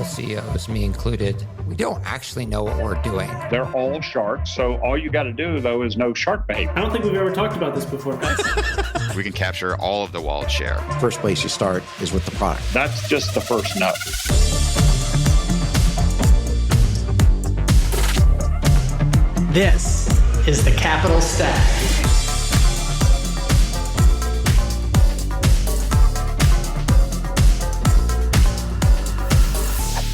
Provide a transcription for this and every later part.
all CEOs, me included, we don't actually know what we're doing. They're all sharks, so all you got to do, though, is know shark behavior. I don't think we've ever talked about this before. We can capture all of the wallet share. First place you start is with the product. That's just the first note. This is the Capital Stack.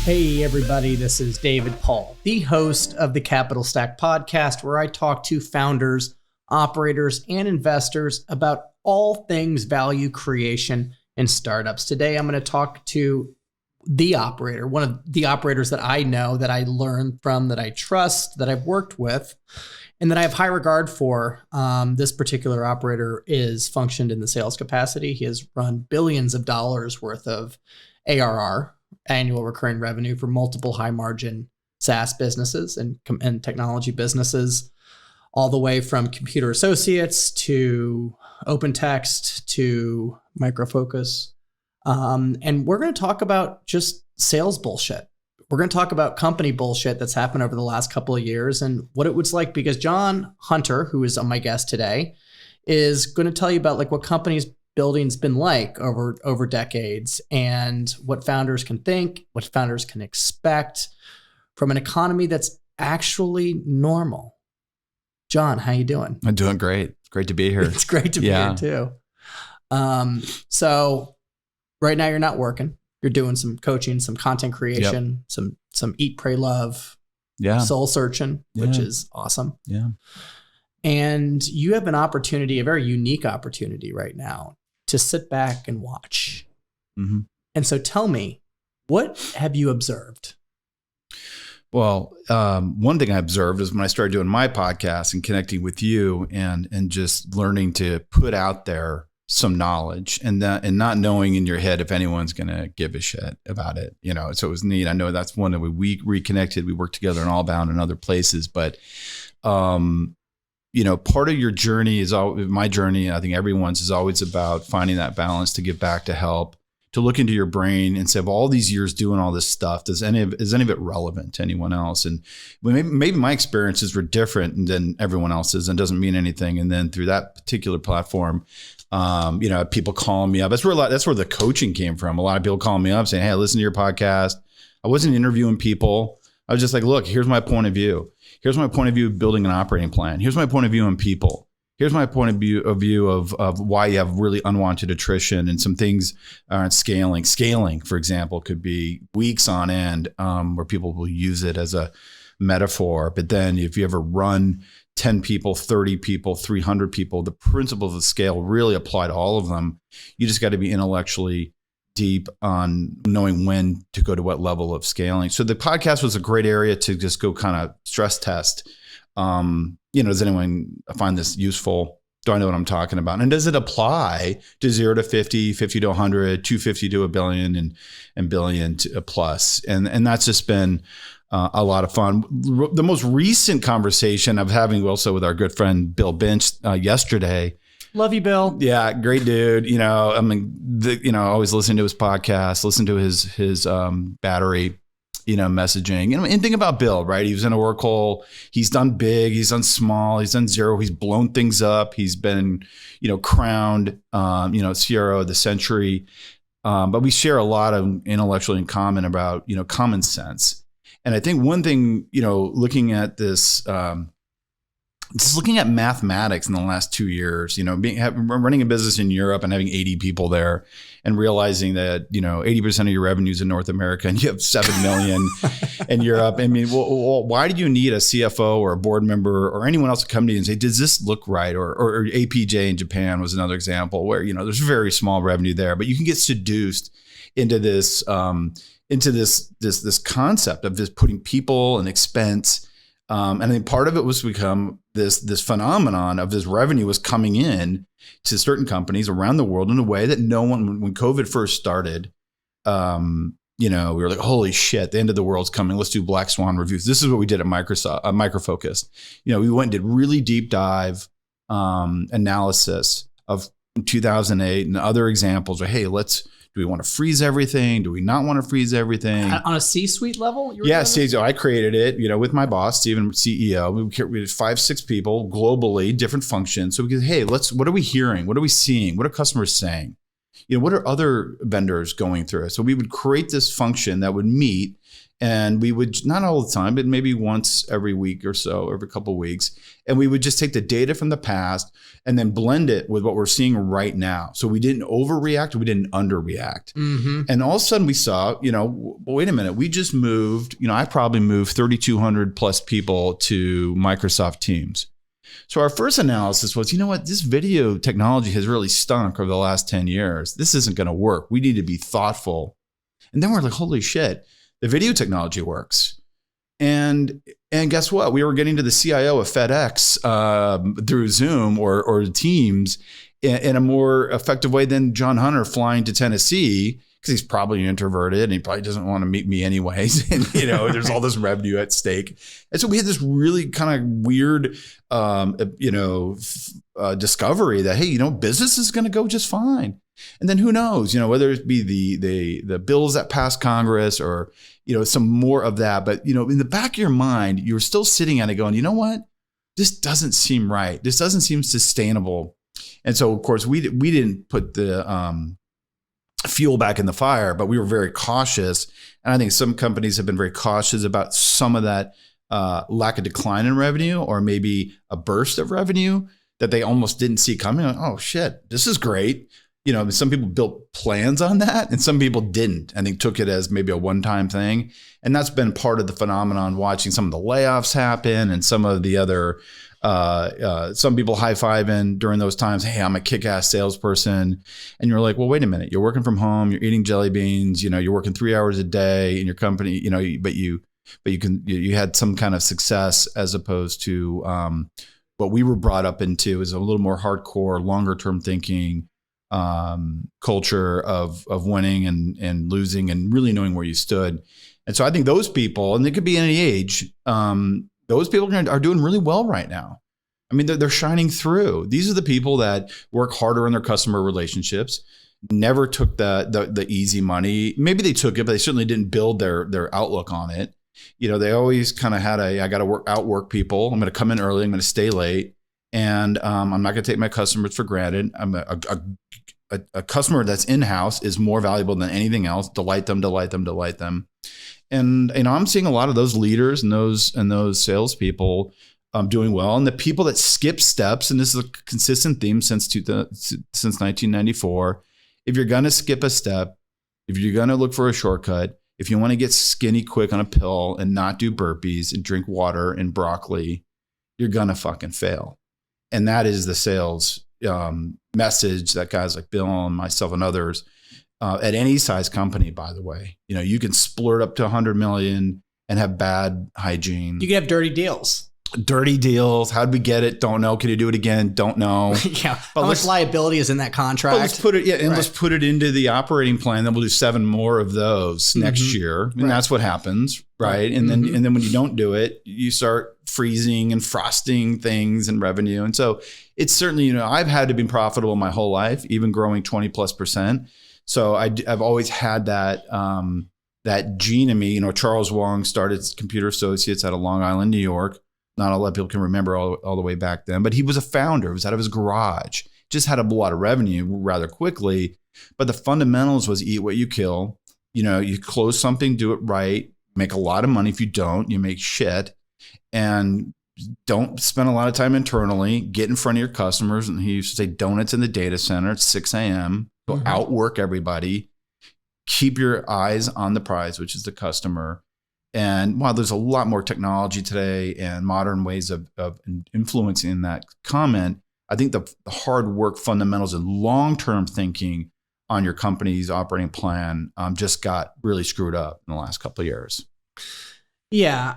Hey everybody, this is David Paul, the host of the Capital Stack podcast, where I talk to founders, operators, and investors about all things value creation in startups. Today, I'm going to talk to the operator, one of the operators that I know, that I learned from, that I trust, that I've worked with, and that I have high regard for. This particular operator is functioned in the sales capacity. He has run billions of dollars worth of ARR, annual recurring revenue, for multiple high margin SaaS businesses and technology businesses, all the way from Computer Associates to OpenText to MicroFocus. And we're going to talk about just sales bullshit. We're going to talk about company bullshit that's happened over the last couple of years and what it was like, because Jon Hunter, who is my guest today, is going to tell you about like what companies building's been like over decades, and what founders can think, what founders can expect from an economy that's actually normal. Jon, how you doing? I'm doing great. It's great to be here. It's great to be here too. So right now you're not working. You're doing some coaching, some content creation, some eat, pray, love, soul searching, which is awesome. Yeah. And you have an opportunity, a very unique opportunity right now, to sit back and watch. Mm-hmm. And so tell me, what have you observed? Well, one thing I observed is when I started doing my podcast and connecting with you and just learning to put out there some knowledge and not knowing in your head if anyone's going to give a shit about it, so it was neat. I know that's one that we reconnected. We worked together in Allbound and other places, but, part of your journey is my journey. I think everyone's is always about finding that balance to give back, to help, to look into your brain and say, of all these years doing all this stuff, is any of it relevant to anyone else? And maybe my experiences were different than everyone else's and doesn't mean anything. And then through that particular platform, people calling me up. That's where the coaching came from. A lot of people calling me up saying, hey, I listened to your podcast. I wasn't interviewing people. I was just like, look, here's my point of view. Here's my point of view of building an operating plan. Here's my point of view on people. Here's my point of view of why you have really unwanted attrition and some things aren't scaling. Scaling, for example, could be weeks on end, where people will use it as a metaphor. But then if you ever run 10 people, 30 people, 300 people, the principles of scale really apply to all of them. You just got to be intellectually deep on knowing when to go to what level of scaling. So the podcast was a great area to just go kind of stress test. Does anyone find this useful? Do I know what I'm talking about? And does it apply to 0 to 50, 50 to 100, 250 to a billion and billion to a plus? And that's just been a lot of fun. The most recent conversation I'm having also with our good friend Bill Bench yesterday. Love you, Bill. Yeah, great dude. Always listen to his podcast, listen to his battery, messaging. And think about Bill, right? He was in Oracle. He's done big. He's done small. He's done zero. He's blown things up. He's been, crowned, CRO of the century. But we share a lot of intellectually in common about, common sense. And I think one thing, looking at this, just looking at mathematics in the last 2 years, running a business in Europe and having 80 people there and realizing that, 80% of your revenues in North America and you have 7 million in Europe. I mean, why do you need a CFO or a board member or anyone else to come to you and say, does this look right? Or APJ in Japan was another example where, there's very small revenue there, but you can get seduced into this concept of just putting people and expense. And I think part of it was become this phenomenon of this revenue was coming in to certain companies around the world in a way that no one, when COVID first started, we were like, holy shit, the end of the world's coming. Let's do Black Swan reviews. This is what we did at MicroFocus. We went and did really deep dive analysis of 2008 and other examples where, hey, let's Do we want to freeze everything? Do we not want to freeze everything? On a C-suite level? Yeah, so I created it, with my boss, Steven, CEO. We had 5-6 people globally, different functions. So we could, hey, what are we hearing? What are we seeing? What are customers saying? What are other vendors going through? So we would create this function that would meet, and we would, not all the time, but maybe once every week or so, every couple of weeks. And we would just take the data from the past and then blend it with what we're seeing right now. So we didn't overreact, we didn't underreact. Mm-hmm. And all of a sudden we saw, wait a minute, we just moved, I probably moved 3,200 plus people to Microsoft Teams. So our first analysis was, this video technology has really stunk over the last 10 years. This isn't going to work. We need to be thoughtful. And then we're like, holy shit, the video technology works. And guess what? We were getting to the CIO of FedEx through Zoom or Teams in a more effective way than Jon Hunter flying to Tennessee, because he's probably introverted and he probably doesn't want to meet me anyways. And, there's all this revenue at stake. And so we had this really kind of weird, discovery that, hey, business is going to go just fine. And then who knows, whether it be the bills that pass Congress or, some more of that. But, in the back of your mind, you're still sitting at it going, you know what? This doesn't seem right. This doesn't seem sustainable. And so, of course, we didn't put the fuel back in the fire, but we were very cautious. And I think some companies have been very cautious about some of that lack of decline in revenue, or maybe a burst of revenue that they almost didn't see coming. Oh, shit, this is great. Some people built plans on that and some people didn't. I think took it as maybe a one-time thing. And that's been part of the phenomenon, watching some of the layoffs happen and some of the other, some people high-fiving during those times. Hey, I'm a kick-ass salesperson. And you're like, well, wait a minute. You're working from home. You're eating jelly beans. You're working 3 hours a day in your company, but you had some kind of success, as opposed to what we were brought up into is a little more hardcore, longer-term thinking, culture of winning and losing and really knowing where you stood. And so I think those people, and they could be any age, those people are doing really well right now. I mean, they're shining through. These are the people that work harder on their customer relationships, never took the easy money. Maybe they took it, but they certainly didn't build their outlook on it. They always kind of had I got to outwork people. I'm going to come in early. I'm going to stay late. And I'm not going to take my customers for granted. I'm a customer that's in-house is more valuable than anything else. Delight them. And I'm seeing a lot of those leaders and those salespeople doing well. And the people that skip steps, and this is a consistent theme since 1994. If you're going to skip a step, if you're going to look for a shortcut, if you want to get skinny quick on a pill and not do burpees and drink water and broccoli, you're going to fucking fail. And that is the sales message that guys like Bill and myself and others at any size company, by the way, you can splurt up to 100 million and have bad hygiene. You can have dirty deals. How'd we get it? Don't know. Can you do it again? Don't know. Yeah. But how much liability is in that contract? But let's put it, let's put it into the operating plan. Then we'll do 7 more of those next year. And that's what happens. Right. And then when you don't do it, you start freezing and frosting things and revenue. And so it's certainly, I've had to be profitable my whole life, even growing 20+%. So I've always had that gene in me. Charles Wong started Computer Associates out of Long Island, New York. Not a lot of people can remember all the way back then, but he was a founder. It was out of his garage. Just had a lot of revenue rather quickly. But the fundamentals was eat what you kill. You close something, do it right, make a lot of money. If you don't, you make shit. And don't spend a lot of time internally. Get in front of your customers. And he used to say donuts in the data center at 6 a.m. Go outwork everybody. Keep your eyes on the prize, which is the customer. And while there's a lot more technology today and modern ways of influencing that comment, I think the hard work fundamentals and long-term thinking on your company's operating plan just got really screwed up in the last couple of years. Yeah.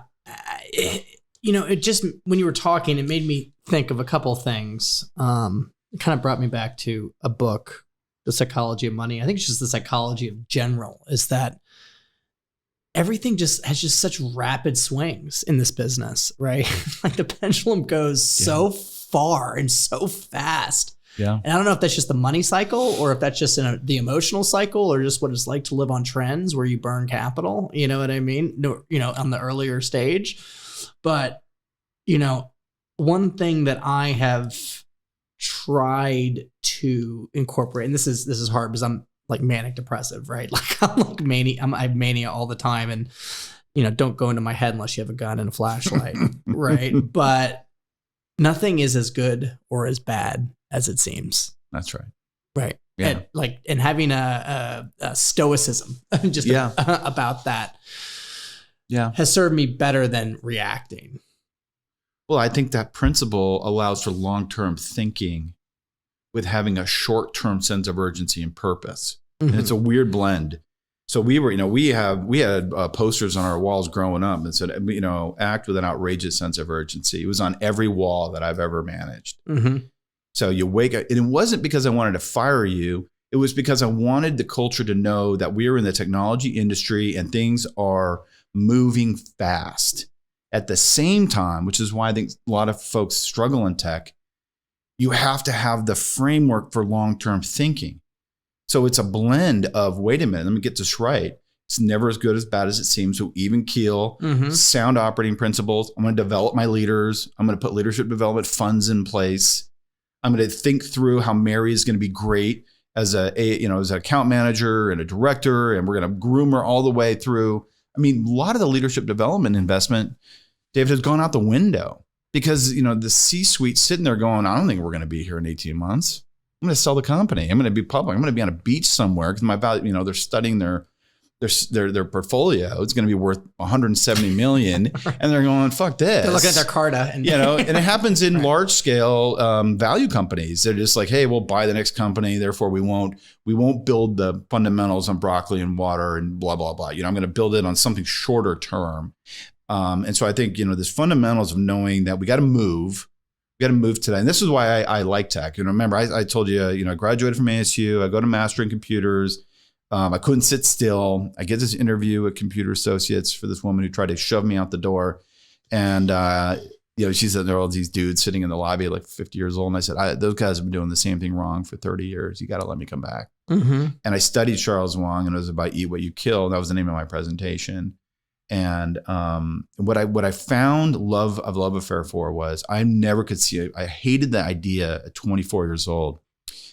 It just, when you were talking, it made me think of a couple of things. It kind of brought me back to a book, The Psychology of Money. I think it's just the psychology of general, is that everything just has such rapid swings in this business, right? Like the pendulum goes so far and so fast. Yeah. And I don't know if that's just the money cycle or if that's just the emotional cycle or just what it's like to live on trends where you burn capital. You know what I mean? No, on the earlier stage. But, one thing that I have tried to incorporate, and this is hard because I'm like manic depressive, right? Like I'm like I have mania all the time, and don't go into my head unless you have a gun and a flashlight, right? But nothing is as good or as bad as it seems. That's right. Right. Yeah. And having a stoicism just about that has served me better than reacting. Well, I think that principle allows for long-term thinking with having a short-term sense of urgency and purpose. Mm-hmm. And it's a weird blend. So we had posters on our walls growing up that said, act with an outrageous sense of urgency. It was on every wall that I've ever managed. Mm-hmm. So you wake up, and it wasn't because I wanted to fire you. It was because I wanted the culture to know that we are in the technology industry and things are moving fast. At the same time, which is why I think a lot of folks struggle in tech, you have to have the framework for long-term thinking. So it's a blend of, wait a minute, let me get this right. It's never as good as bad as it seems. So even keel, sound operating principles. I'm going to develop my leaders. I'm going to put leadership development funds in place. I'm going to think through how Mary is going to be great as as an account manager and a director, and we're going to groom her all the way through. I mean, a lot of the leadership development investment, David, has gone out the window because, the C-suite sitting there going, I don't think we're going to be here in 18 months. I'm going to sell the company. I'm going to be public. I'm going to be on a beach somewhere because my value, they're studying their portfolio. It's going to be worth 170 million. And they're going, fuck this. They're looking at their Carta. And and it happens in large scale value companies. They're just like, hey, we'll buy the next company. Therefore, we won't build the fundamentals on broccoli and water and blah, blah, blah. I'm going to build it on something shorter term. And so I think, this fundamentals of knowing that we got to move. We got to move today. And this is why I like tech. Remember, I told you, I graduated from ASU. I go to master in computers. I couldn't sit still. I get this interview at Computer Associates for this woman who tried to shove me out the door. And, she said there are all these dudes sitting in the lobby like 50 years old. And I said, those guys have been doing the same thing wrong for 30 years. You got to let me come back. Mm-hmm. And I studied Charles Wang, and it was about Eat What You Kill. And that was the name of my presentation. And what I found love affair for was I never could see it. I hated the idea at 24 years old,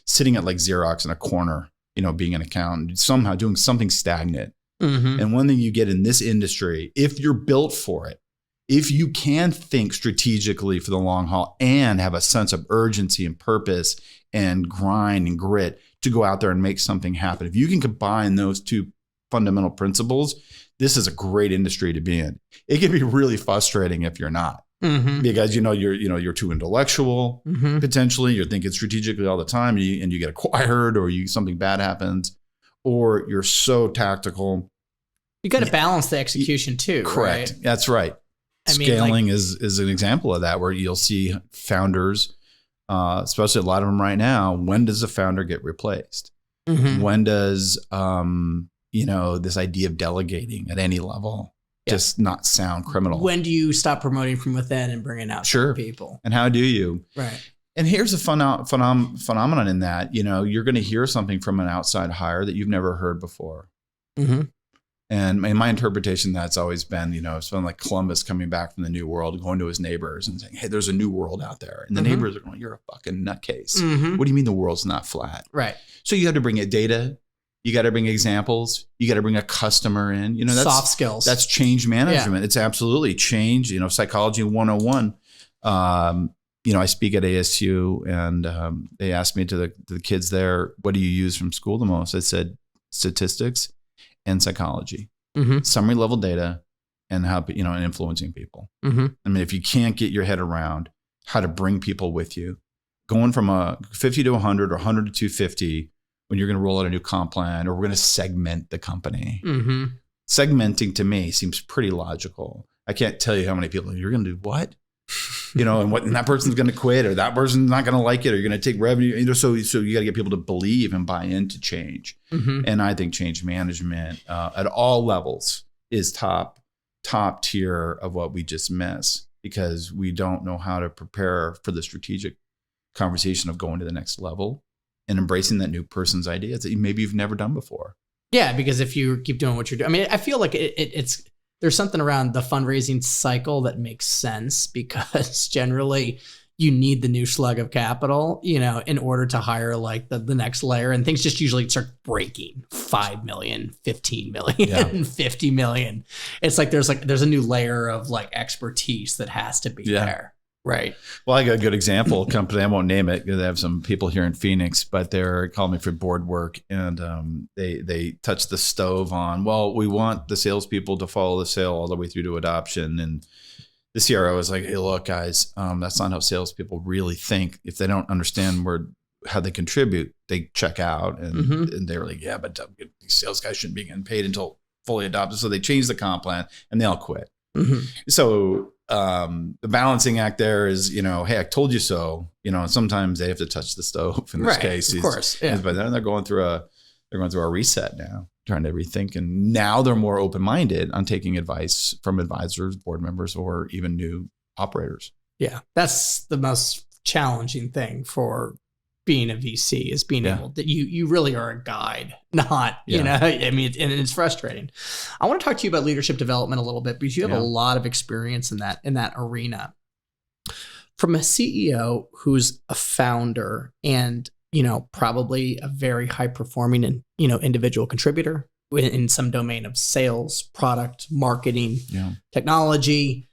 sitting at like Xerox in a corner, being an accountant, somehow doing something stagnant. Mm-hmm. And one thing you get in this industry, if you're built for it, if you can think strategically for the long haul and have a sense of urgency and purpose and grind and grit to go out there and make something happen, if you can combine those two fundamental principles, this is a great industry to be in. It can be really frustrating if you're not, because you're too intellectual. Mm-hmm. Potentially, you're thinking strategically all the time, and you get acquired, or something bad happens, or you're so tactical. You got to balance the execution too. Correct. Right? That's right. Scaling is an example of that, where you'll see founders, especially a lot of them right now. When does a founder get replaced? Mm-hmm. When does this idea of delegating at any level just not sound criminal? When do you stop promoting from within and bringing out people? And how do you? Right. And here's a phenomenon in that, you're going to hear something from an outside hire that you've never heard before. Mm-hmm. And my interpretation, that's always been, it's been like Columbus coming back from the New World, going to his neighbors and saying, hey, there's a new world out there. And the neighbors are going, you're a fucking nutcase. Mm-hmm. What do you mean the world's not flat? Right. So you have to bring it data. You got to bring examples. You got to bring a customer in. That's soft skills. That's change management. Yeah. It's absolutely change. Psychology 101. I speak at ASU, and they asked me to the kids there, what do you use from school the most? I said statistics and psychology, summary level data, and how and influencing people. Mm-hmm. I mean, if you can't get your head around how to bring people with you, going from a 50 to 100 or 100 to 250. When you're going to roll out a new comp plan, or we're going to segment the company. Mm-hmm. Segmenting to me seems pretty logical. I can't tell you how many people you're going to do what, and that person's going to quit, or that person's not going to like it, or you're going to take revenue. So you got to get people to believe and buy into change. Mm-hmm. And I think change management at all levels is top tier of what we just miss, because we don't know how to prepare for the strategic conversation of going to the next level and embracing that new person's ideas that maybe you've never done before. Yeah, because if you keep doing what you're doing, I mean, I feel like it's there's something around the fundraising cycle that makes sense because generally you need the new slug of capital, in order to hire like the next layer, and things just usually start breaking 5 million, 15 million, 50 million. It's like there's a new layer of like expertise that has to be there. Right. Well, I got a good example. A company, I won't name it. They have some people here in Phoenix, but they're calling me for board work, and they touched the stove on. Well, we want the salespeople to follow the sale all the way through to adoption, and the CRO is like, "Hey, look, guys, that's not how salespeople really think. If they don't understand how they contribute, they check out." And they were like, "Yeah, but these sales guys shouldn't be getting paid until fully adopted." So they changed the comp plan, and they all quit. So the balancing act there is, hey, I told you so. And sometimes they have to touch the stove in this case. Of course, yeah. But then they're going through a reset now, trying to rethink, and now they're more open-minded on taking advice from advisors, board members, or even new operators. Yeah, that's the most challenging thing for being a VC is being able that you really are a guide, not, I mean, and it's frustrating. I want to talk to you about leadership development a little bit because you have a lot of experience in that arena. From a CEO who's a founder and, probably a very high performing and, individual contributor in some domain of sales, product, marketing, technology,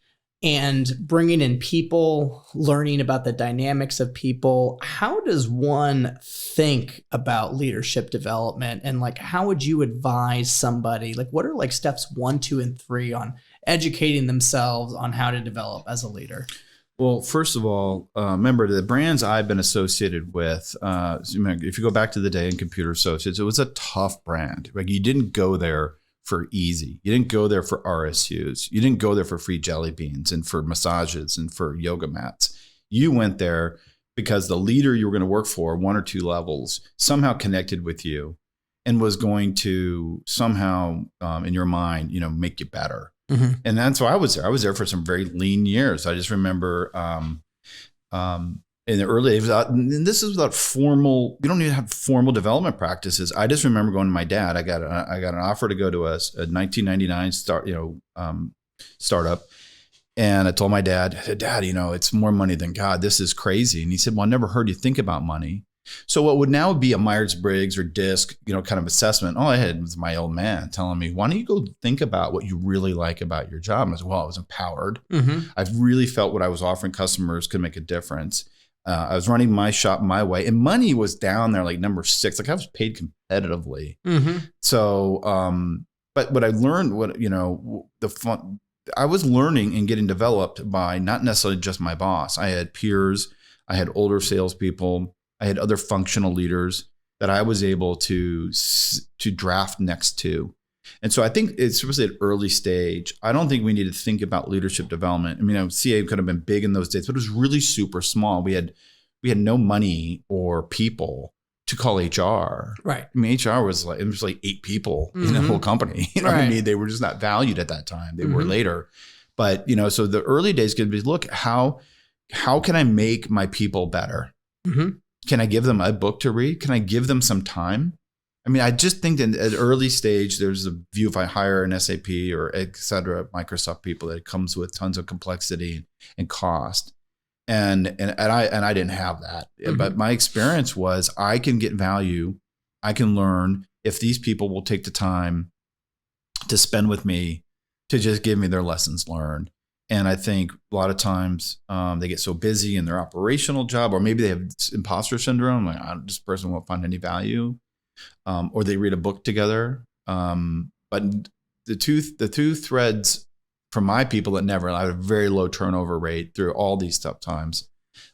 and bringing in people, learning about the dynamics of people. How does one think about leadership development? And like, how would you advise somebody? Like, what are like steps 1, 2, and 3 on educating themselves on how to develop as a leader? Well, first of all, remember the brands I've been associated with, if you go back to the day in Computer Associates, it was a tough brand. Like, you didn't go there for easy. You didn't go there for RSUs. You didn't go there for free jelly beans and for massages and for yoga mats. You went there because the leader you were going to work for, 1 or 2 levels, somehow connected with you and was going to somehow, in your mind, make you better. And that's why I was there. I was there for some very lean years. I just remember in the early days, and this is without formal, you don't even have formal development practices. I just remember going to my dad. I got an offer to go to a 1999 startup. And I told my dad, I said, "Dad, it's more money than God. This is crazy." And he said, "Well, I never heard you think about money." So what would now be a Myers-Briggs or DISC, kind of assessment, all I had was my old man telling me, "Why don't you go think about what you really like about your job?" And I said, "Well, I was empowered. I really felt what I was offering customers could make a difference. I was running my shop my way, and money was down there like number 6. Like, I was paid competitively." So, but what I learned, I was learning and getting developed by not necessarily just my boss. I had peers, I had older salespeople, I had other functional leaders that I was able to draft next to. And so I think it's especially at early stage, I don't think we need to think about leadership development. I mean, CA could have been big in those days, but it was really super small. We had no money or people to call HR. Right. I mean, HR was like 8 people in the whole company. I mean, they were just not valued at that time. They were later. But, so the early days could be, look, how can I make my people better? Can I give them a book to read? Can I give them some time? I mean, I just think that at early stage, there's a view if I hire an SAP or et cetera, Microsoft people, that it comes with tons of complexity and cost. And I didn't have that. But my experience was I can get value. I can learn if these people will take the time to spend with me to just give me their lessons learned. And I think a lot of times they get so busy in their operational job, or maybe they have imposter syndrome. Like, this person won't find any value. Or they read a book together. But the two threads from my people that I had a very low turnover rate through all these tough times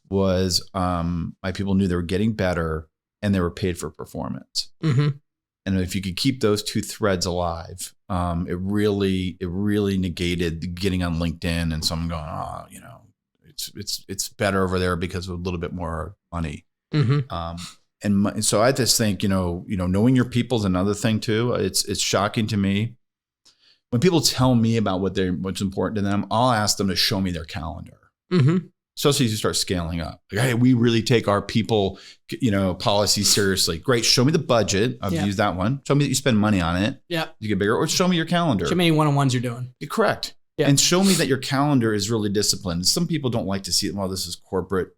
was my people knew they were getting better and they were paid for performance. And if you could keep those 2 threads alive, it really negated getting on LinkedIn and someone going, it's better over there because of a little bit more money. And so I just think, knowing your people is another thing too. It's shocking to me when people tell me about what's important to them. I'll ask them to show me their calendar. especially as you start scaling up. Like, hey, we really take our people, policy seriously. Great. Show me the budget. I've used that one. Show me that you spend money on it. Yeah. You get bigger. Or show me your calendar. Show me any one-on-ones you're doing. You're correct. Yeah. And show me that your calendar is really disciplined. Some people don't like to see it. Well, this is corporate.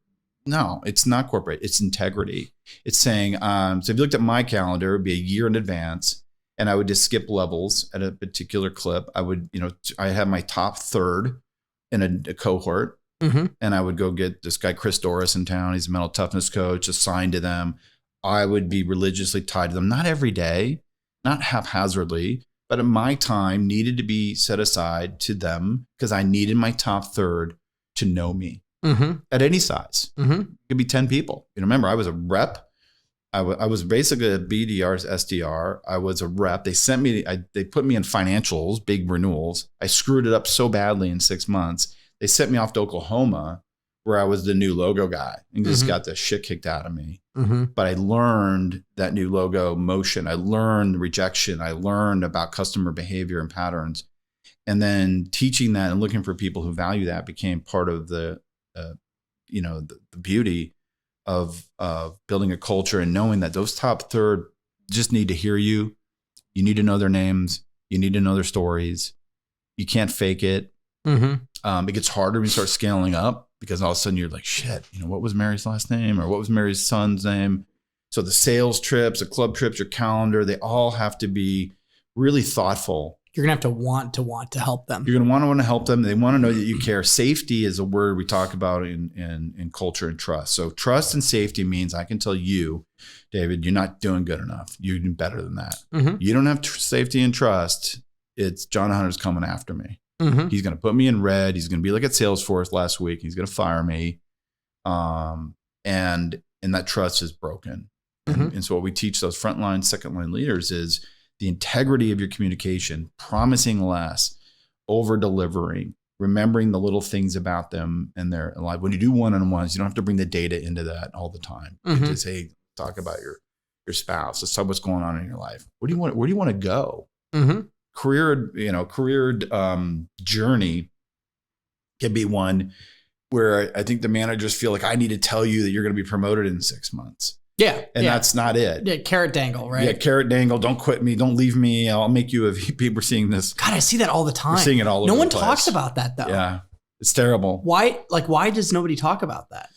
No, it's not corporate. It's integrity. It's saying, so if you looked at my calendar, it would be a year in advance, and I would just skip levels at a particular clip. I would, I have my top third in a cohort, and I would go get this guy, Chris Doris, in town. He's a mental toughness coach, assigned to them. I would be religiously tied to them, not every day, not haphazardly, but at my time needed to be set aside to them because I needed my top third to know me. At any size. It could be 10 people. Remember, I was a rep. I was basically a BDR's SDR. I was a rep. They sent me, they put me in financials, big renewals. I screwed it up so badly in 6 months. They sent me off to Oklahoma where I was the new logo guy and just got the shit kicked out of me. But I learned that new logo motion. I learned rejection. I learned about customer behavior and patterns. And then teaching that and looking for people who value that became part of the beauty of building a culture and knowing that those top third just need to hear you. You need to know their names. You need to know their stories. You can't fake it. It gets harder when you start scaling up because all of a sudden you're like, shit, what was Mary's last name or what was Mary's son's name? So the sales trips, the club trips, your calendar, they all have to be really thoughtful. You're going to have to want to help them. You're going to want to help them. They want to know that you care. Safety is a word we talk about in culture and trust. So trust and safety means I can tell you, David, you're not doing good enough. You do better than that. You don't have safety and trust. It's Jon Hunter's coming after me. He's going to put me in red. He's going to be like at Salesforce last week. He's going to fire me. And that trust is broken. And so what we teach those frontline, second line leaders is the integrity of your communication, promising less, over delivering, remembering the little things about them and their life. When you do one-on-ones, you don't have to bring the data into that all the time. You can just, hey, talk about your spouse. Let's talk what's going on in your life. Where do you want to go? Career journey can be one where I think the managers feel like I need to tell you that you're going to be promoted in 6 months. Yeah. And that's not it. Yeah. Carrot dangle, right? Yeah. Carrot dangle. Don't quit me. Don't leave me. I'll make you a VP. We're seeing this. God, I see that all the time. We're seeing it all over No one the place. talks about that though. Yeah. It's terrible. Why does nobody talk about that?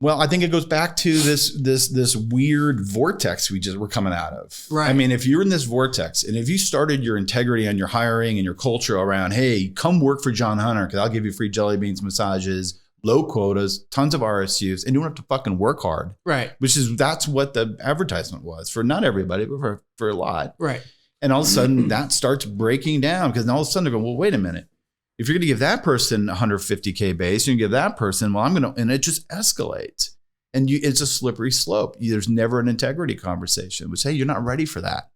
Well, I think it goes back to this weird vortex we're coming out of. Right. I mean, if you're in this vortex and if you started your integrity on your hiring and your culture around, hey, come work for Jon Hunter because I'll give you free jelly beans, massages, low quotas, tons of RSUs, and you don't have to fucking work hard. Right. That's what the advertisement was for not everybody, but for a lot. Right. And all of a sudden that starts breaking down because all of a sudden they're going, well, wait a minute. If you're going to give that person 150K base, you can give that person, well, and it just escalates. And it's a slippery slope. There's never an integrity conversation, which, hey, you're not ready for that.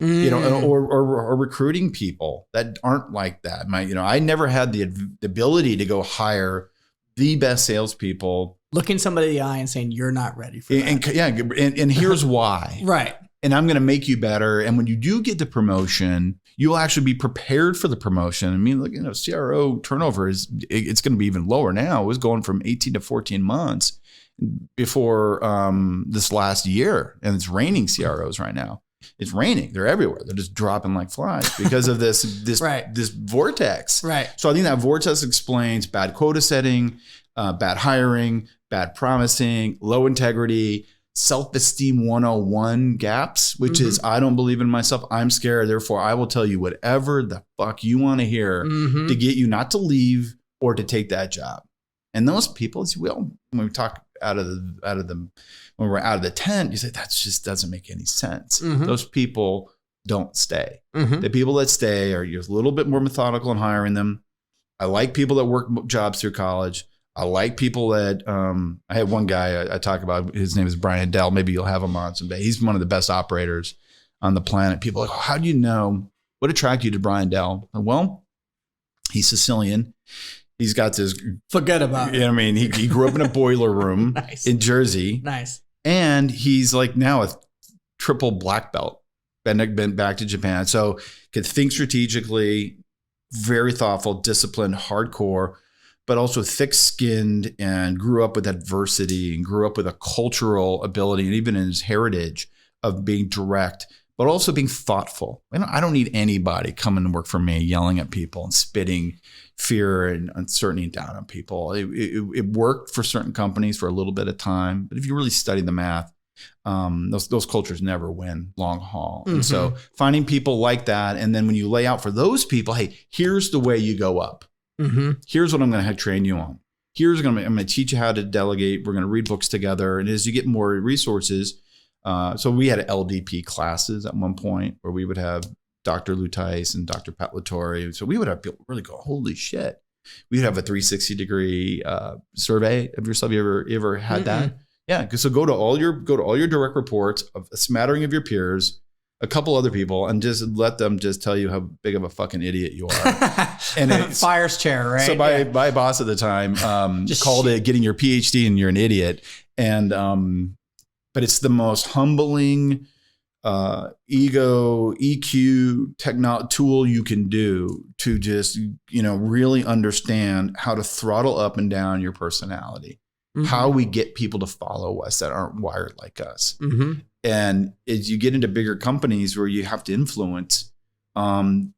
Or recruiting people that aren't like that. I never had the ability to go hire the best salespeople. Looking somebody in the eye and saying, you're not ready for that. And here's why. Right. And I'm going to make you better. And when you do get the promotion, you'll actually be prepared for the promotion. I mean, look, CRO turnover it's going to be even lower now. It was going from 18 to 14 months before this last year. And it's raining CROs right now. It's raining. They're everywhere. They're just dropping like flies because of this vortex. Right. So I think that vortex explains bad quota setting, bad hiring, bad promising, low integrity, self-esteem 101 gaps, which is I don't believe in myself. I'm scared. Therefore, I will tell you whatever the fuck you want to hear to get you not to leave or to take that job. And those people, when we talk when we're out of the tent, you say that just doesn't make any sense. Those people don't stay. The people that stay are you're a little bit more methodical in hiring them. I like people that work jobs through college. I like people that I have one guy I talk about. His name is Brian Dell. Maybe you'll have him on someday. He's one of the best operators on the planet. People are like, how do you know? What attracted you to Brian Dell? Well, he's Sicilian. He's got this. Forget about it. I mean, he grew up in a boiler room in Jersey. Nice. And he's like now a triple black belt. Been back to Japan. So could think strategically, very thoughtful, disciplined, hardcore. but also thick-skinned and grew up with adversity and grew up with a cultural ability and even in his heritage of being direct, but also being thoughtful. I don't need anybody coming to work for me yelling at people and spitting fear and uncertainty down on people. It worked for certain companies for a little bit of time, but if you really study the math, those cultures never win long haul. And so finding people like that, and then when you lay out for those people, hey, here's the way you go up. Here's what I'm going to train you on. I'm going to teach you how to delegate. We're going to read books together. And as you get more resources, so we had LDP classes at one point where we would have Dr. Lou Tice and Dr. Pat Latore. So we would have people really go, holy shit. We'd have a 360-degree survey of yourself. You ever had that? Yeah. So go to all your direct reports, of a smattering of your peers, a couple other people, and just let them just tell you how big of a fucking idiot you are. And it's fire's chair, right? So my boss at the time called it getting your PhD and you're an idiot. And but it's the most humbling ego EQ tool you can do to just really understand how to throttle up and down your personality. How we get people to follow us that aren't wired like us. And as you get into bigger companies where you have to influence, some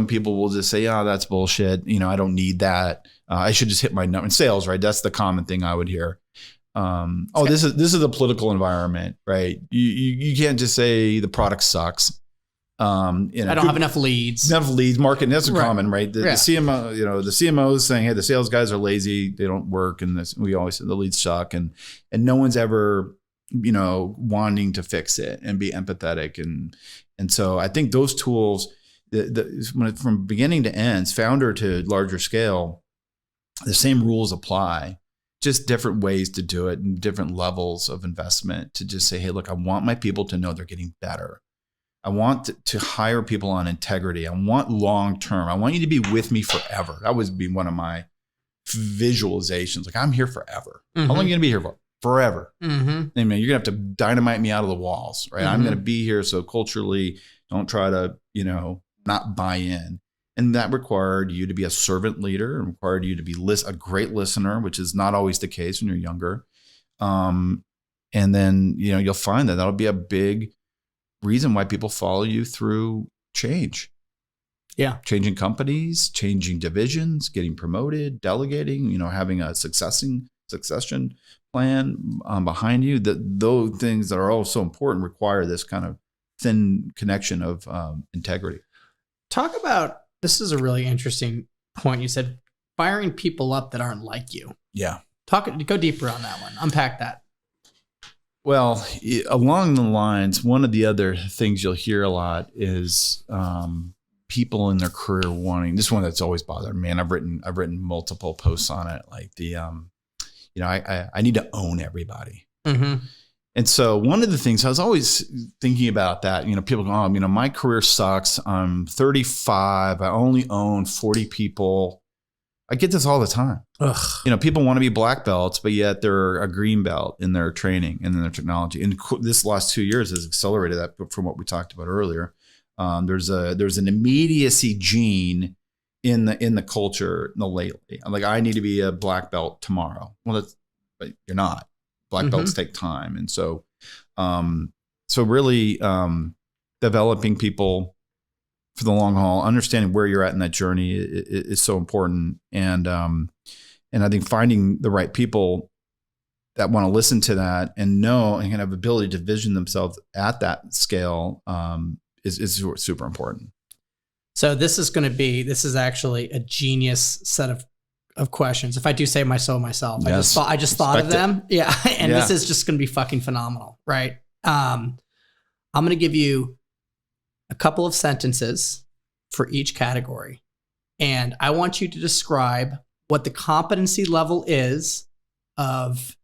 people will just say, oh, that's bullshit. I don't need that. I should just hit my number in sales, right? That's the common thing I would hear. This is a political environment, right? You can't just say the product sucks. I don't have enough leads. Marketing, that's common, right? The CMO, the CMO is saying, hey, the sales guys are lazy, they don't work, and we always say the leads suck, and no one's ever, wanting to fix it and be empathetic, and so I think those tools, from beginning to ends, founder to larger scale, the same rules apply. Just different ways to do it and different levels of investment to just say, hey, look, I want my people to know they're getting better. I want to hire people on integrity. I want long-term. I want you to be with me forever. That would be one of my visualizations. Like, I'm here forever. How long are you going to be here for? Forever. I mean, you're going to have to dynamite me out of the walls, right? I'm going to be here. So culturally, don't try to, not buy in. And that required you to be a servant leader, and required you to be a great listener, which is not always the case when you're younger. And then, you'll find that that'll be a big reason why people follow you through change. Yeah. Changing companies, changing divisions, getting promoted, delegating, having a succession plan behind you. Those things that are all so important require this kind of thin connection of integrity. Talk about, this is a really interesting point. You said firing people up that aren't like you. Yeah. Go deeper on that one. Unpack that. Well, along the lines, one of the other things you'll hear a lot is people in their career wanting, this one that's always bothered me, and I've written multiple posts on it, like I need to own everybody. And so one of the things I was always thinking about that, people go, oh, my career sucks. I'm 35. I only own 40 people. I get this all the time. People want to be black belts, but yet they're a green belt in their training and in their technology. And this last 2 years has accelerated that from what we talked about earlier. There's an immediacy gene in the culture lately. I'm like, I need to be a black belt tomorrow. Well, but you're not. Black belts take time. And so, really developing people for the long haul, understanding where you're at in that journey is so important. And I think finding the right people that want to listen to that and know and have ability to vision themselves at that scale is super important. So this is actually a genius set of questions. If I do say myself, yes. I just thought of them. Yeah. And this is just going to be fucking phenomenal. Right. I'm going to give you a couple of sentences for each category. And I want you to describe what the competency level is of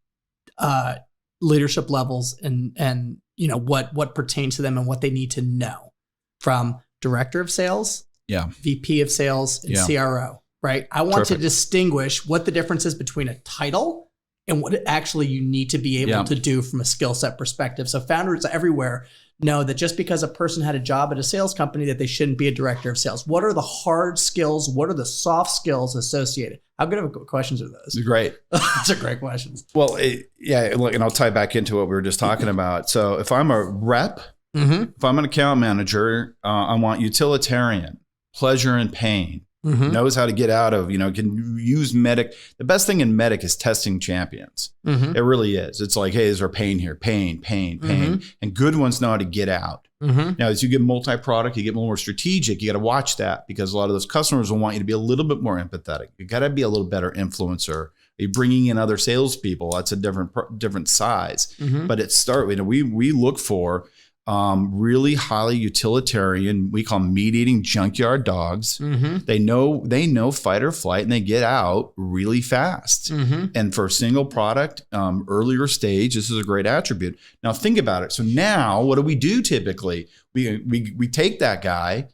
leadership levels and what pertains to them and what they need to know, from director of sales, VP of sales, and CRO. Right. I want to distinguish what the difference is between a title and what actually you need to be able to do from a skill set perspective. So founders everywhere know that just because a person had a job at a sales company that they shouldn't be a director of sales. What are the hard skills? What are the soft skills associated? How good of questions are those? Great. Those are great questions. Well, look, and I'll tie back into what we were just talking about. So if I'm a rep, if I'm an account manager, I want utilitarian, pleasure and pain, knows how to get out of, can use medic. The best thing in medic is testing champions. It really is. It's like, hey, is there pain here? Pain. And good ones know how to get out. Now, as you get multi-product, you get more strategic. You got to watch that because a lot of those customers will want you to be a little bit more empathetic. You got to be a little better influencer. Are you bringing in other salespeople? That's a different size. But we look for really highly utilitarian, we call them meat-eating junkyard dogs. They know fight or flight, and they get out really fast. And for a single product, earlier stage, this is a great attribute. Now think about it. So now what do we do typically? We take that guy,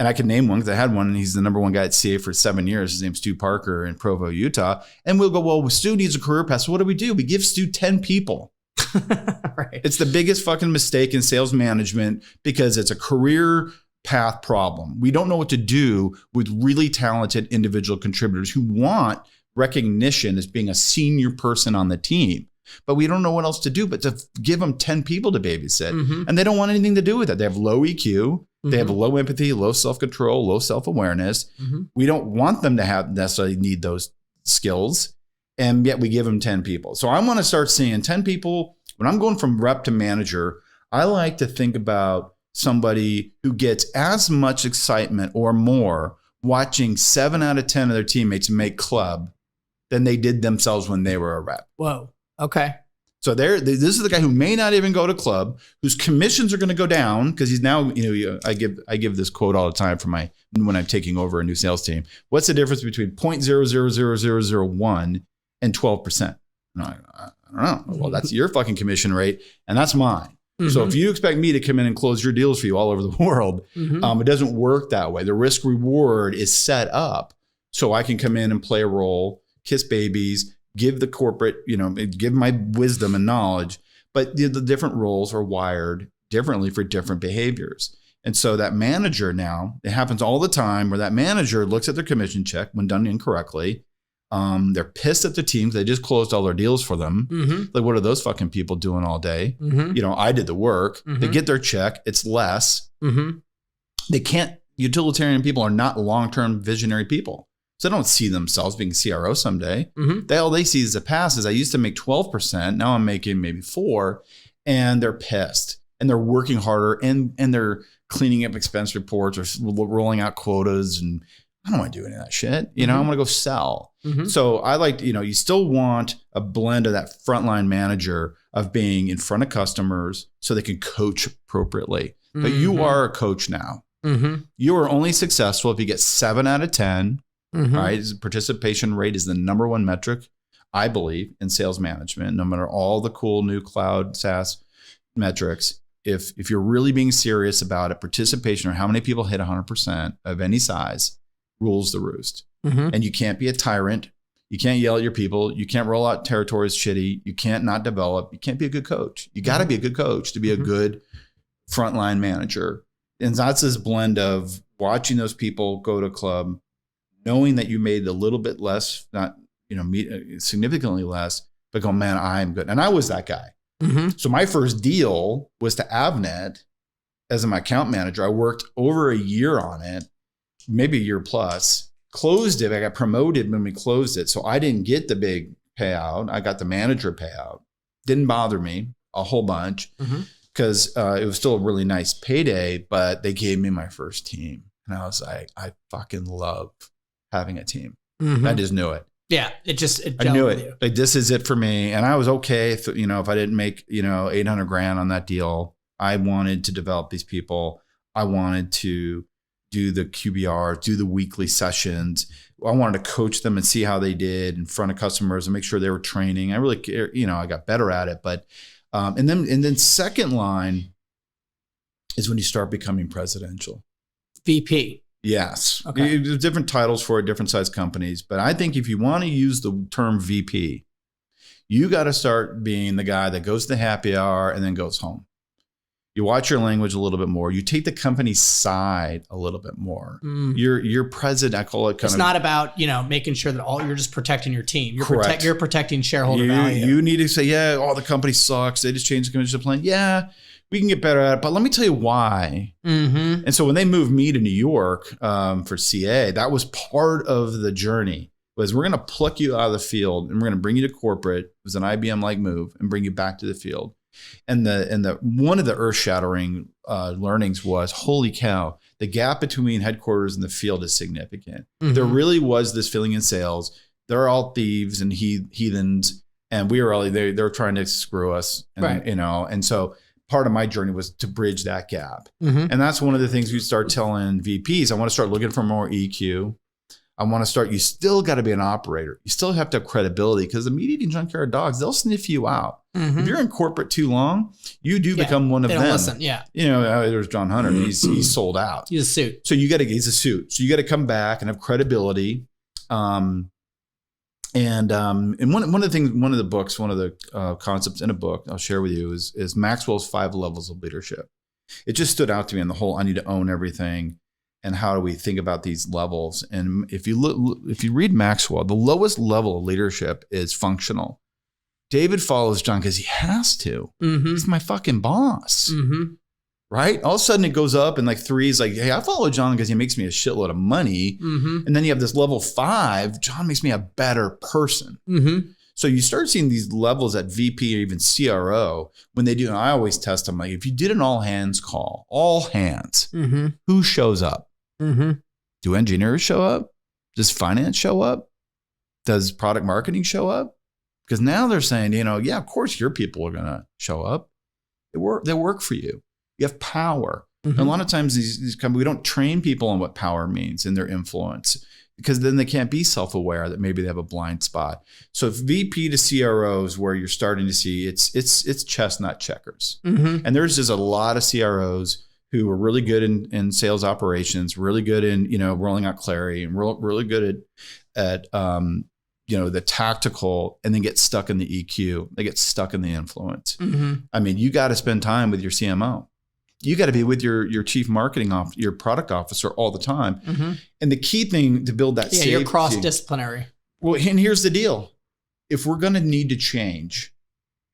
and I can name one because I had one, and he's the number one guy at CA for 7 years. His name's Stu Parker in Provo, Utah. And we'll go, well, Stu needs a career path. So what do? We give Stu 10 people. Right. It's the biggest fucking mistake in sales management because it's a career path problem. We don't know what to do with really talented individual contributors who want recognition as being a senior person on the team. But we don't know what else to do but to give them 10 people to babysit. And they don't want anything to do with it. They have low EQ. They have low empathy, low self-control, low self-awareness. We don't want them to have necessarily need those skills. And yet we give them 10 people. So I want to start seeing 10 people. When I'm going from rep to manager, I like to think about somebody who gets as much excitement or more watching 7 out of 10 of their teammates make club than they did themselves when they were a rep. Whoa. Okay. So this is the guy who may not even go to club, whose commissions are going to go down because he's now, I give this quote all the time for when I'm taking over a new sales team. What's the difference between 0.000001 and 12%? I don't know. Well, that's your fucking commission rate, and that's mine. So if you expect me to come in and close your deals for you all over the world, it doesn't work that way. The risk reward is set up so I can come in and play a role, kiss babies, give the corporate, give my wisdom and knowledge. But the different roles are wired differently for different behaviors. And so that manager now, it happens all the time where that manager looks at their commission check when done incorrectly. They're pissed at the teams. They just closed all their deals for them. Like, what are those fucking people doing all day? I did the work. They get their check. It's less. They can't, utilitarian people are not long-term visionary people. So they don't see themselves being CRO someday. All they see is the past is I used to make 12%. Now I'm making maybe 4%. And they're pissed. And they're working harder. And they're cleaning up expense reports or rolling out quotas. And I don't want to do any of that shit. I want to go sell. So I like, you still want a blend of that frontline manager of being in front of customers so they can coach appropriately. But you are a coach now. You are only successful if you get 7 out of 10. Right? Participation rate is the number one metric, I believe, in sales management. No matter all the cool new cloud SaaS metrics, if you're really being serious about it, participation or how many people hit 100% of any size rules the roost. And you can't be a tyrant. You can't yell at your people. You can't roll out territories shitty. You can't not develop. You can't be a good coach. You got to be a good coach to be a good frontline manager. And that's this blend of watching those people go to club, knowing that you made a little bit less, not significantly less, but go, man, I'm good. And I was that guy. So my first deal was to Avnet as my account manager. I worked over a year on it, maybe a year plus. Closed it. I got promoted when we closed it. So I didn't get the big payout. I got the manager payout. Didn't bother me a whole bunch because it was still a really nice payday, but they gave me my first team. And I was like, I fucking love having a team. I just knew it. Yeah. I knew it. Like, this is it for me. And I was okay if, if I didn't make, $800,000 on that deal. I wanted to develop these people. I wanted to do the QBR, do the weekly sessions. I wanted to coach them and see how they did in front of customers and make sure they were training. I really, I got better at it. But, and then second line is when you start becoming presidential. VP. Yes. Okay. There's different titles for it, different size companies. But I think if you want to use the term VP, You got to start being the guy that goes to the happy hour and then goes home. You watch your language a little bit more. You take the company's side a little bit more. You're present. I call it it's not about, making sure that you're just protecting your team. You're protecting shareholder value. You need to say, the company sucks. They just changed the commission plan. Yeah, we can get better at it. But let me tell you why. Mm-hmm. And so when they moved me to New York for CA, that was part of the journey. Was we're going to pluck you out of the field and we're going to bring you to corporate. It was an IBM-like move and bring you back to the field. And the one of the earth-shattering learnings was, holy cow, the gap between headquarters and the field is significant. Mm-hmm. There really was this feeling in sales. They're all thieves and heathens, and we were all they're trying to screw us, and, right? And so part of my journey was to bridge that gap, and that's one of the things we start telling VPs. I want to start looking for more EQ. I want to start. You still got to be an operator. You still have to have credibility because the meat-eating junkyard dogs, they'll sniff you out. Mm-hmm. If you're in corporate too long, you do become one of them. Listen, yeah. There's Jon Hunter. He's sold out. He's a suit. So he's a suit. So you got to come back and have credibility. And one of the things, one of the books, one of the concepts in a book I'll share with you is Maxwell's 5 levels of leadership. It just stood out to me in the whole I need to own everything. And how do we think about these levels? And if you read Maxwell, the lowest level of leadership is functional. David follows John because he has to. Mm-hmm. He's my fucking boss. Mm-hmm. Right? All of a sudden it goes up and like 3 is like, hey, I follow John because he makes me a shitload of money. Mm-hmm. And then you have this level 5, John makes me a better person. Mm-hmm. So you start seeing these levels at VP or even CRO when they do. And I always test them like, if you did an all hands call, who shows up? Mm-hmm. Do engineers show up? Does finance show up? Does product marketing show up? Because now they're saying, of course your people are going to show up. They work for you. You have power. Mm-hmm. And a lot of times these companies, we don't train people on what power means and their influence because then they can't be self-aware that maybe they have a blind spot. So if VP to CROs where you're starting to see it's chestnut checkers. Mm-hmm. And there's just a lot of CROs who are really good in sales operations, really good in, rolling out Clary and really good at the tactical and then get stuck in the EQ. They get stuck in the influence. Mm-hmm. I mean, you got to spend time with your CMO. You got to be with your chief marketing officer, your product officer all the time. Mm-hmm. And the key thing to build that safety. You're cross-disciplinary. Well, and here's the deal. If we're going to need to change,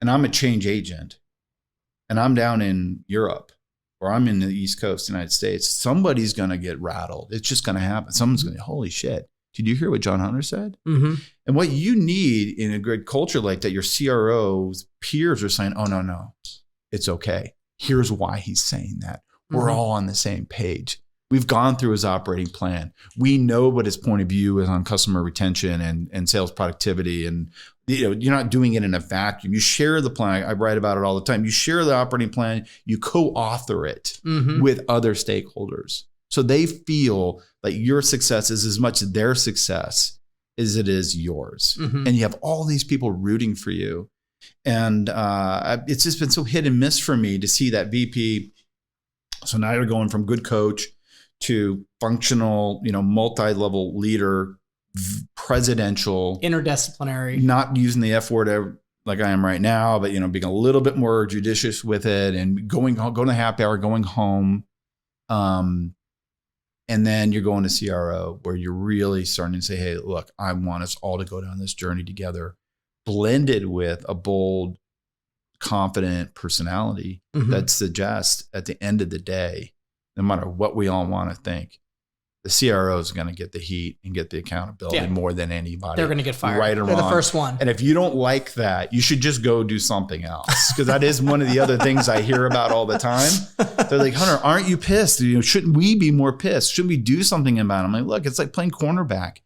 and I'm a change agent, and I'm down in Europe, or I'm in the East Coast, United States, somebody's going to get rattled. It's just going to happen. Someone's going to, holy shit. Did you hear what Jon Hunter said? Mm-hmm. And what you need in a good culture like that, your CRO's peers are saying, oh, no, it's okay. Here's why he's saying that. We're all on the same page. We've gone through his operating plan. We know what his point of view is on customer retention and sales productivity. And you're not doing it in a vacuum. You share the plan. I write about it all the time. You share the operating plan. You co-author it with other stakeholders. So they feel like your success is as much their success as it is yours. Mm-hmm. And you have all these people rooting for you. And it's just been so hit and miss for me to see that VP. So now you're going from good coach to functional, multi-level leader, presidential, interdisciplinary, not using the F word like I am right now, but being a little bit more judicious with it and going to happy hour, going home. And then you're going to CRO where you're really starting to say, hey, look, I want us all to go down this journey together, blended with a bold, confident personality that suggests at the end of the day, no matter what we all want to think, the CRO is going to get the heat and get the accountability more than anybody. They're going to get fired. Right or They're wrong. The first one. And if you don't like that, you should just go do something else. Because that is one of the other things I hear about all the time. They're like, Hunter, aren't you pissed? Shouldn't we be more pissed? Shouldn't we do something about it? I'm like, look, it's like playing cornerback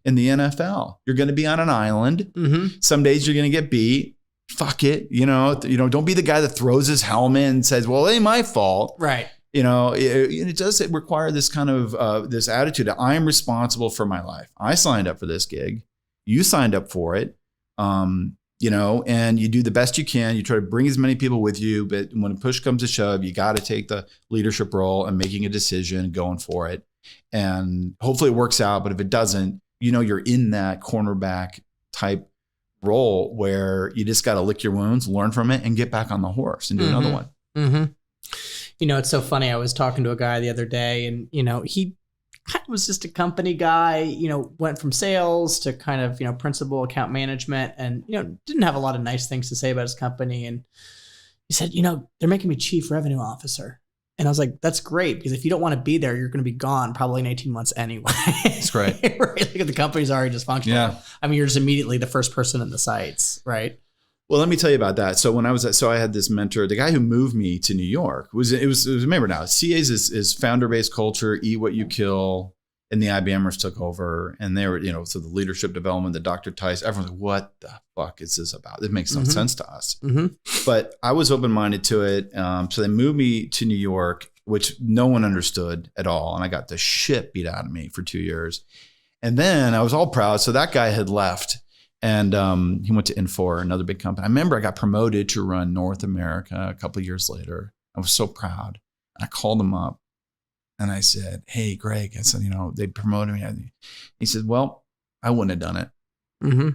in the NFL. You're going to be on an island. Mm-hmm. Some days you're going to get beat. Fuck it. Don't be the guy that throws his helmet and says, well, it ain't my fault. Right. It does require this kind of this attitude that I am responsible for my life. I signed up for this gig. You signed up for it. And you do the best you can. You try to bring as many people with you, but when push comes to shove, you got to take the leadership role and making a decision, going for it. And hopefully it works out. But if it doesn't, you're in that cornerback type role where you just got to lick your wounds, learn from it, and get back on the horse and do another one. Mm-hmm. It's so funny. I was talking to a guy the other day, and he was just a company guy. Went from sales to kind of principal account management, and didn't have a lot of nice things to say about his company. And he said, they're making me chief revenue officer. And I was like, that's great, because if you don't want to be there, you're going to be gone probably in 18 months anyway. That's great. Right? Like, the company's already dysfunctional. Yeah. I mean, you're just immediately the first person in the sites, right? Well, let me tell you about that. So when I had this mentor, the guy who moved me to New York remember now, CA's is founder-based culture, eat what you kill. And the IBMers took over, and they were, so the leadership development, the Dr. Tice, everyone's like, what the fuck is this about? It makes no sense to us. Mm-hmm. But I was open-minded to it. So they moved me to New York, which no one understood at all. And I got the shit beat out of me for 2 years. And then I was all proud. So that guy had left, and he went to Infor, another big company. I remember I got promoted to run North America a couple of years later. I was so proud. And I called him up. And I said, hey, Greg, I said, they promoted me. He said, well, I wouldn't have done it. Mm-hmm.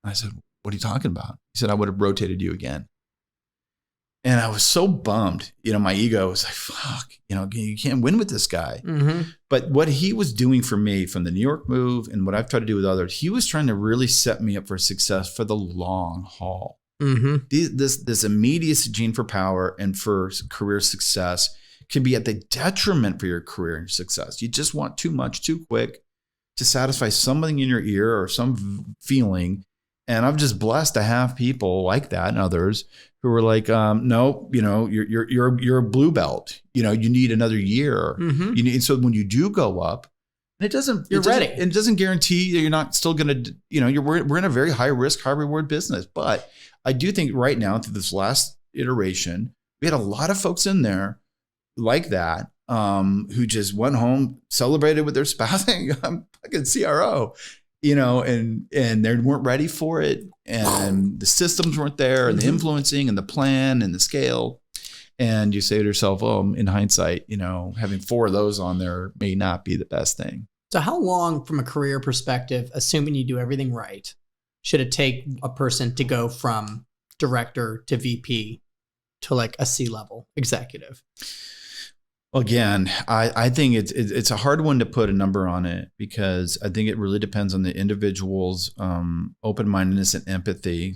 I said, what are you talking about? He said, I would have rotated you again. And I was so bummed. My ego was like, fuck, you can't win with this guy. Mm-hmm. But what he was doing for me from the New York move and what I've tried to do with others, he was trying to really set me up for success for the long haul. Mm-hmm. This immediacy gene for power and for career success can be at the detriment for your career and success. You just want too much, too quick to satisfy something in your ear or some feeling. And I'm just blessed to have people like that and others who are like, no, you're a blue belt. You need another year. Mm-hmm. So when you do go up, it doesn't guarantee that you're not still going to, we're in a very high risk, high reward business. But I do think right now through this last iteration, we had a lot of folks in there like that, who just went home, celebrated with their spouse. I'm fucking CRO, and they weren't ready for it. And the systems weren't there, and the influencing and the plan and the scale. And you say to yourself, oh, in hindsight, having 4 of those on there may not be the best thing. So how long from a career perspective, assuming you do everything right, should it take a person to go from director to VP to like a C-level executive? Again, I think it's a hard one to put a number on it, because I think it really depends on the individual's open-mindedness and empathy.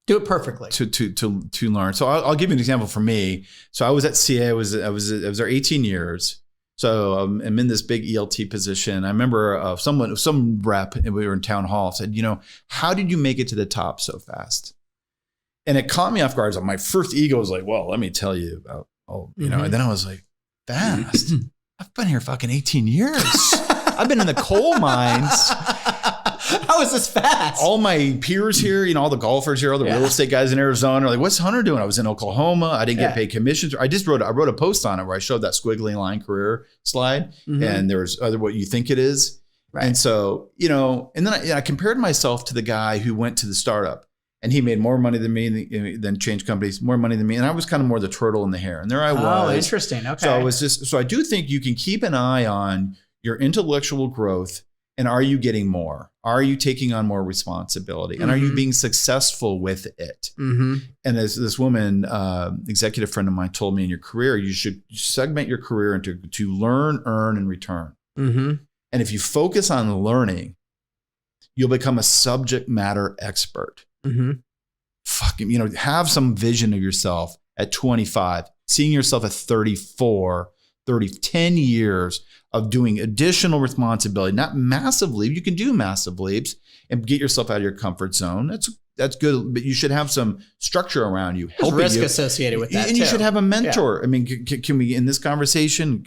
Do it perfectly to learn. So I'll give you an example for me. So I was at CA. I was there 18 years. So I'm in this big ELT position. I remember some rep, and we were in town hall, said, how did you make it to the top so fast? And it caught me off guard. So my first ego was like, well, let me tell you about, and then I was like, fast. I've been here fucking 18 years. I've been in the coal mines. How is this fast? All my peers here, all the golfers here, all the real estate guys in Arizona are like, what's Hunter doing? I was in Oklahoma. I didn't get paid commissions. I wrote a post on it where I showed that squiggly line career slide. Mm-hmm. And there's what you think it is. Right. And so, and then I compared myself to the guy who went to the startup. And he made more money than me, than changed companies, more money than me. And I was kind of more the turtle in the hair. And there I was. Oh, interesting. Okay. So I do think you can keep an eye on your intellectual growth. And are you getting more? Are you taking on more responsibility? And are you being successful with it? Mm-hmm. And as this woman, executive friend of mine told me, in your career, you should segment your career into to learn, earn, and return. Mm-hmm. And if you focus on learning, you'll become a subject matter expert. Mm-hmm. Fucking, have some vision of yourself at 25, seeing yourself at 34, 10 years of doing additional responsibility, not massive leaps. You can do massive leaps and get yourself out of your comfort zone. That's good, but you should have some structure around you. There's risk associated with that, and you should have a mentor. Yeah. I mean, can we, in this conversation,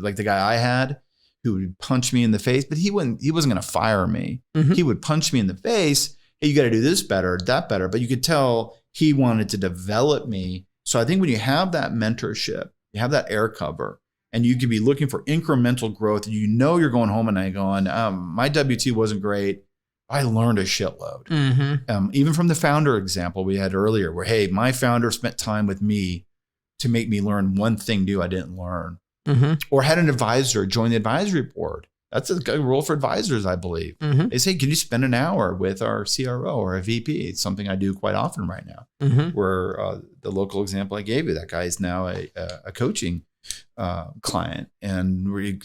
like the guy I had, who would punch me in the face, but he wasn't going to fire me. Mm-hmm. He would punch me in the face. Hey, you got to do this better, that better. But you could tell he wanted to develop me. So I think when you have that mentorship, you have that air cover, and you could be looking for incremental growth. You're going home and I going, my W-2 wasn't great. I learned a shitload. Mm-hmm. Even from the founder example we had earlier, where, hey, my founder spent time with me to make me learn one thing new I didn't learn. Mm-hmm. Or had an advisor join the advisory board That's a good rule for advisors, I believe. Mm-hmm. They say, can you spend an hour with our CRO or a VP? It's something I do quite often right now. Mm-hmm. Where the local example I gave you, that guy is now a coaching client, and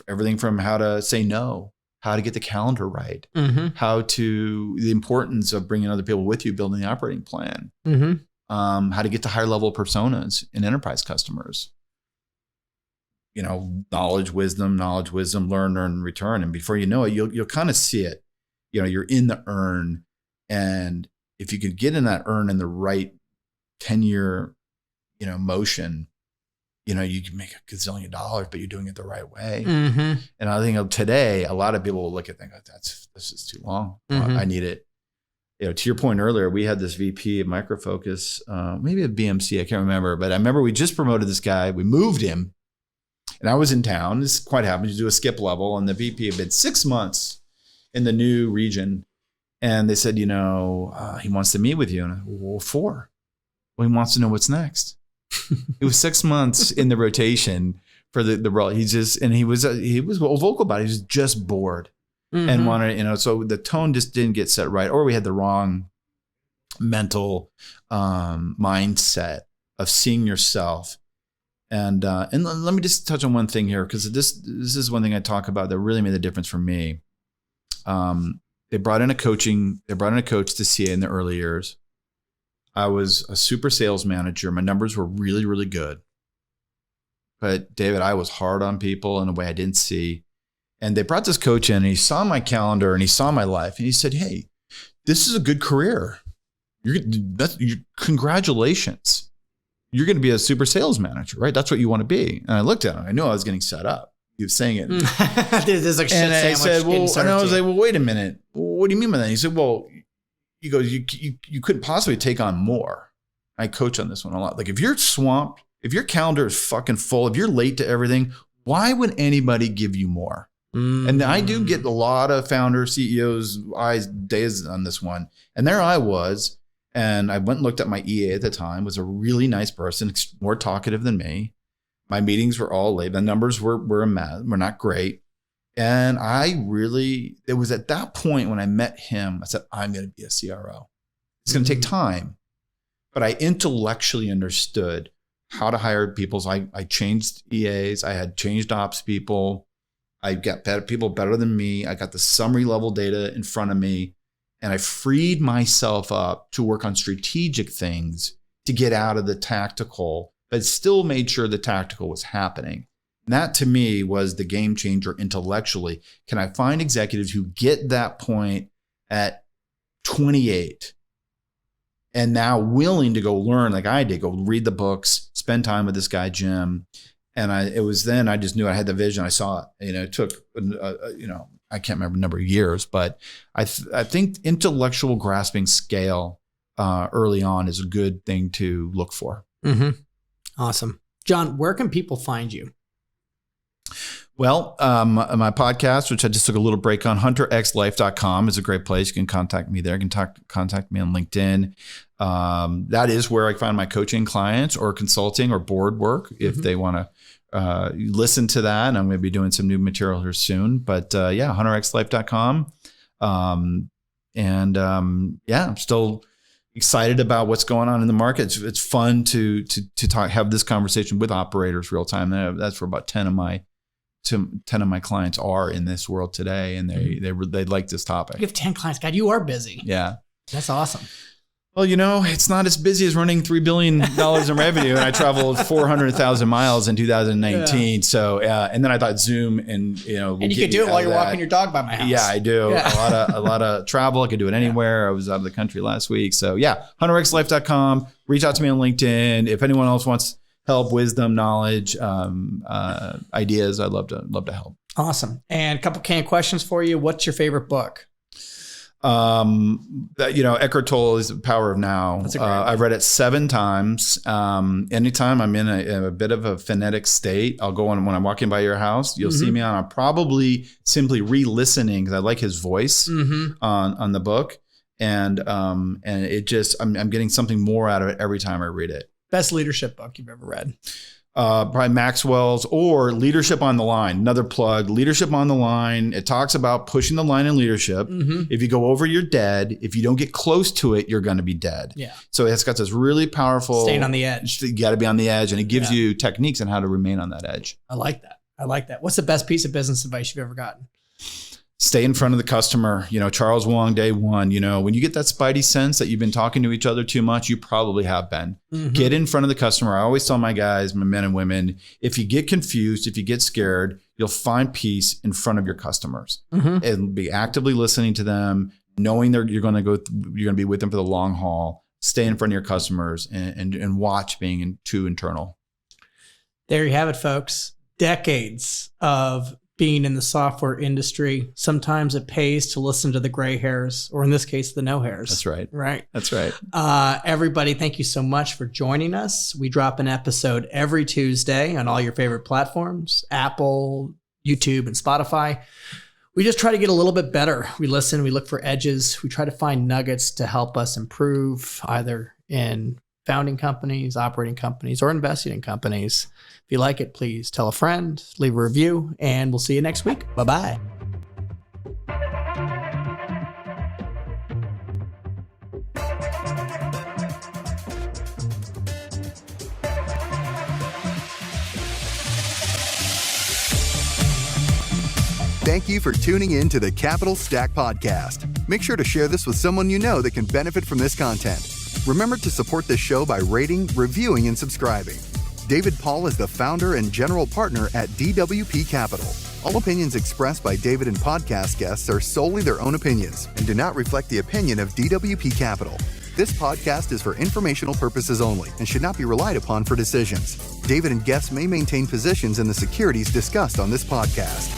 everything from how to say no, how to get the calendar right, Mm-hmm. the importance of bringing other people with you, building the operating plan, Mm-hmm. how to get to higher level personas in enterprise customers. Knowledge, wisdom, learn, return. And before you know it, you'll kind of see it. You're in the earn. And if you could get in that earn in the right 10-year, motion, you can make $1 gazillion, but you're doing it the right way. Mm-hmm. And I think of today, a lot of people will look at things like, this is too long. Mm-hmm. I need it. To your point earlier, we had this VP of MicroFocus, maybe a BMC, I can't remember, but I remember we just promoted this guy. We moved him. And I was in town. This quite happened to do a skip level, and the VP had been 6 months in the new region. And they said, he wants to meet with you. And I said, well, for? Well, he wants to know what's next. It was 6 months in the rotation for the role. He was vocal about it. He was just bored and wanted, so the tone just didn't get set right, or we had the wrong mental mindset of seeing yourself. And let me just touch on one thing here, because this is one thing I talk about that really made the difference for me. They brought in a coach to CA in the early years. I was a super sales manager. My numbers were really, really good. But David, I was hard on people in a way I didn't see. And they brought this coach in, and he saw my calendar and he saw my life, and he said, "Hey, this is a good career. Congratulations. You're going to be a super sales manager, right? That's what you want to be." And I looked at him. I knew I was getting set up. He was saying it. There's like shit and I said, and I was like, well, wait a minute. What do you mean by that? He said, well, he goes, you couldn't possibly take on more. I coach on this one a lot. Like, if you're swamped, if your calendar is fucking full, if you're late to everything, why would anybody give you more? And I do get a lot of founders, CEOs, days on this one. And there I was. And I went and looked at my EA at the time, was a really nice person, more talkative than me. My meetings were all late. The numbers were a mess, were not great. And it was at that point when I met him, I said, I'm going to be a CRO. It's going to take time. But I intellectually understood how to hire people. So I changed EAs. I had changed ops people. I got people better than me. I got the summary level data in front of me. And I freed myself up to work on strategic things to get out of the tactical, but still made sure the tactical was happening. And that to me was the game changer intellectually. Can I find executives who get that point at 28 and now willing to go learn like I did, go read the books, spend time with this guy, Jim. And it was then I just knew I had the vision. I saw it. It took, I can't remember the number of years, but I think intellectual grasping scale early on is a good thing to look for. Mm-hmm. Awesome. Jon, where can people find you? Well, my podcast, which I just took a little break on, hunterxlife.com is a great place. You can contact me there. You can contact me on LinkedIn. That is where I find my coaching clients or consulting or board work if they want to listen to that. And I'm going to be doing some new material here soon. But hunterxlife.com. I'm still excited about what's going on in the market. It's fun to have this conversation with operators real time. That's where about 10 of my clients are in this world today, and they like this topic. You have 10 clients. God, you are busy. Yeah. That's awesome. Well, it's not as busy as running $3 billion in revenue. And I traveled 400,000 miles in 2019. Yeah. So, and then I thought Zoom and you could do it while you're walking your dog by my house. Yeah, I do. Yeah. A lot of travel. I could do it anywhere. I was out of the country last week. So hunterxlife.com. Reach out to me on LinkedIn. If anyone else wants help, wisdom, knowledge, ideas, I'd love to help. Awesome. And a couple canned questions for you. What's your favorite book? Eckhart Tolle's Power of Now. That's a great I've read it 7 times. Anytime I'm in a bit of a phonetic state, I'll go on when I'm walking by your house. You'll see me on. I'm probably simply re-listening because I like his voice on the book, and it just I'm getting something more out of it every time I read it. Best leadership book you've ever read? probably Maxwell's, or Leadership on the Line. Another plug, Leadership on the Line. It talks about pushing the line in leadership. If you go over, you're dead. If you don't get close to it, you're going to be dead. Yeah. So it's got this really powerful. Staying on the edge. You got to be on the edge, and it gives you techniques on how to remain on that edge. I like that. What's the best piece of business advice you've ever gotten? Stay in front of the customer. Charles Wong, day one, when you get that spidey sense that you've been talking to each other too much, you probably have been. Get in front of the customer. I always tell my guys, my men and women, if you get confused, if you get scared, you'll find peace in front of your customers and be actively listening to them, knowing that you're going to be with them for the long haul. Stay in front of your customers and watch being too internal. There you have it, folks. Decades of being in the software industry. Sometimes it pays to listen to the gray hairs, or in this case, the no hairs. That's right. Right. That's right. Everybody, thank you so much for joining us. We drop an episode every Tuesday on all your favorite platforms, Apple, YouTube, and Spotify. We just try to get a little bit better. We listen, we look for edges. We try to find nuggets to help us improve, either in founding companies, operating companies, or investing in companies. If you like it, please tell a friend, leave a review, and we'll see you next week. Bye-bye. Thank you for tuning in to the Capital Stack Podcast. Make sure to share this with someone you know that can benefit from this content. Remember to support this show by rating, reviewing, and subscribing. David Paul is the founder and general partner at DWP Capital. All opinions expressed by David and podcast guests are solely their own opinions and do not reflect the opinion of DWP Capital. This podcast is for informational purposes only and should not be relied upon for decisions. David and guests may maintain positions in the securities discussed on this podcast.